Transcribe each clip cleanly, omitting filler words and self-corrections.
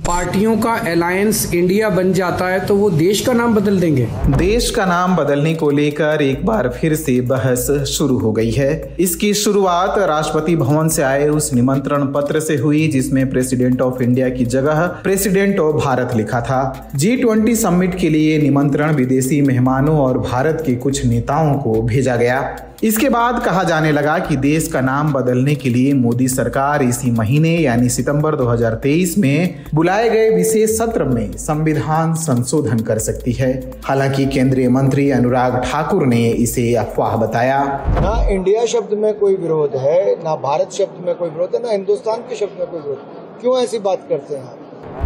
पार्टियों का alliance India बन जाता है तो वो देश का नाम बदल देंगे। देश का नाम बदलने को लेकर एक बार फिर से बहस शुरू हो गई है। इसकी शुरुआत राष्ट्रपति भवन से आए उस निमंत्रण पत्र से हुई जिसमें प्रेसिडेंट ऑफ इंडिया की जगह प्रेसिडेंट ऑफ भारत लिखा था। G20 समिट के लिए निमंत्रण विदेशी मेहमानों और भारत के कुछ नेताओं को भेजा गया। इसके बाद कहा जाने लगा कि देश का नाम बदलने के लिए मोदी सरकार इसी महीने यानी सितंबर 2023 में बुलाए गए विशेष सत्र में संविधान संशोधन कर सकती है। हालांकि केंद्रीय मंत्री अनुराग ठाकुर ने इसे अफवाह बताया। ना इंडिया शब्द में कोई विरोध है, ना भारत शब्द में कोई विरोध है, ना हिंदुस्तान के शब्द में कोई विरोध। क्यों ऐसी बात करते हैं?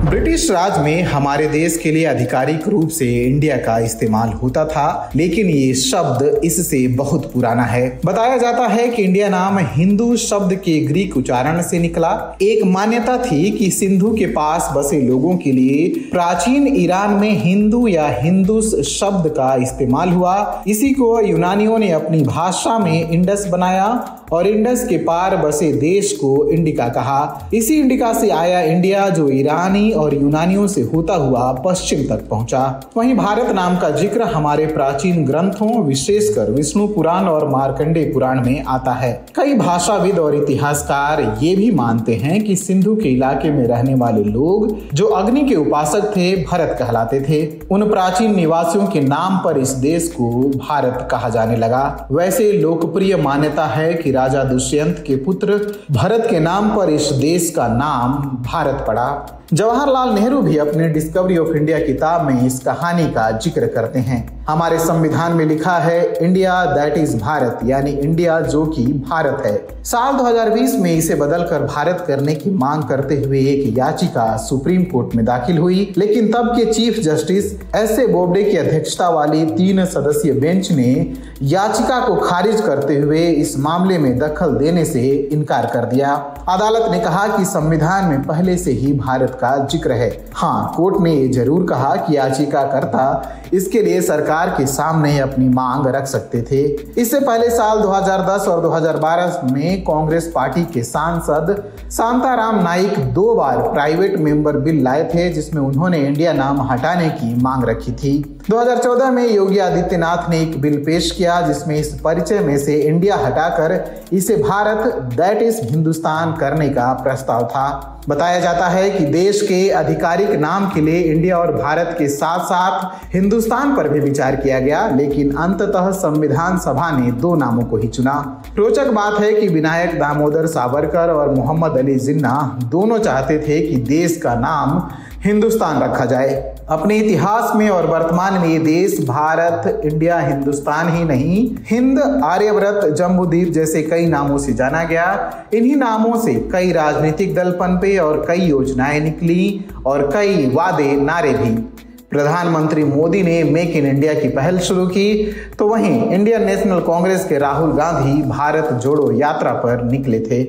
ब्रिटिश राज में हमारे देश के लिए आधिकारिक रूप से इंडिया का इस्तेमाल होता था, लेकिन ये शब्द इससे बहुत पुराना है। बताया जाता है कि इंडिया नाम हिंदू शब्द के ग्रीक उच्चारण से निकला। एक मान्यता थी कि सिंधु के पास बसे लोगों के लिए प्राचीन ईरान में हिंदू या हिंदुस शब्द का इस्तेमाल हुआ। इसी को यूनानियों ने अपनी भाषा में इंडस बनाया और इंडस के पार बसे देश को इंडिका कहा। इसी इंडिका से आया इंडिया, जो ईरानी और यूनानियों से होता हुआ पश्चिम तक पहुंचा। वहीं भारत नाम का जिक्र हमारे प्राचीन ग्रंथों, विशेषकर विष्णु पुराण और मार्कंडेय पुराण में आता है। कई भाषाविद और इतिहासकार ये भी मानते हैं कि सिंधु के इलाके में रहने वाले लोग जो अग्नि के उपासक थे, भरत कहलाते थे। उन प्राचीन निवासियों के नाम पर इस देश को भारत कहा जाने लगा। वैसे लोकप्रिय मान्यता है कि राजा दुष्यंत के पुत्र भरत के नाम पर इस देश का नाम भारत पड़ा। जवाहरलाल नेहरू भी अपने डिस्कवरी ऑफ इंडिया किताब में इस कहानी का जिक्र करते हैं। हमारे संविधान में लिखा है इंडिया दैट इज भारत, यानी इंडिया जो कि भारत है। साल 2020 में इसे बदलकर भारत करने की मांग करते हुए एक याचिका सुप्रीम कोर्ट में दाखिल हुई, लेकिन तब के चीफ जस्टिस एस.ए. बोबडे की अध्यक्षता वाली 3 सदस्यीय बेंच ने याचिका को खारिज करते हुए इस मामले में दखल देने से इनकार कर दिया। अदालत ने कहा कि संविधान में पहले से ही भारत का जिक्र है। हाँ, कोर्ट ने ये जरूर कहा कि याचिकाकर्ता इसके लिए सरकार के सामने अपनी मांग रख सकते थे। इससे पहले साल 2010 और 2012 में कांग्रेस पार्टी के सांसद शांताराम नाइक 2 बार प्राइवेट मेंबर बिल लाए थे, जिसमें उन्होंने इंडिया नाम हटाने की मांग रखी थी। 2014 में योगी आदित्यनाथ ने एक बिल पेश किया जिसमें इस परिचय में से इंडिया हटाकर इसे भारत दैट इज हिंदुस्तान करने का प्रस्ताव था। बताया जाता है कि देश के आधिकारिक नाम के लिए इंडिया और भारत के साथ साथ हिंदुस्तान पर भी विचार किया गया, लेकिन अंततः संविधान सभा ने 2 नामों को ही चुना। रोचक बात है कि विनायक दामोदर सावरकर और मोहम्मद अली जिन्ना दोनों चाहते थे कि देश का नाम हिंदुस्तान रखा जाए। अपने इतिहास में और वर्तमान में ये देश भारत, इंडिया, हिंदुस्तान ही नहीं, हिंद, आर्यव्रत, जम्बूद्वीप जैसे कई नामों से जाना गया। इन्हीं नामों से कई राजनीतिक दल पनपे और कई योजनाएं निकली और कई वादे नारे भी। प्रधानमंत्री मोदी ने मेक इन इंडिया की पहल शुरू की, तो वहीं इंडियन नेशनल कांग्रेस के राहुल गांधी भारत जोड़ो यात्रा पर निकले थे।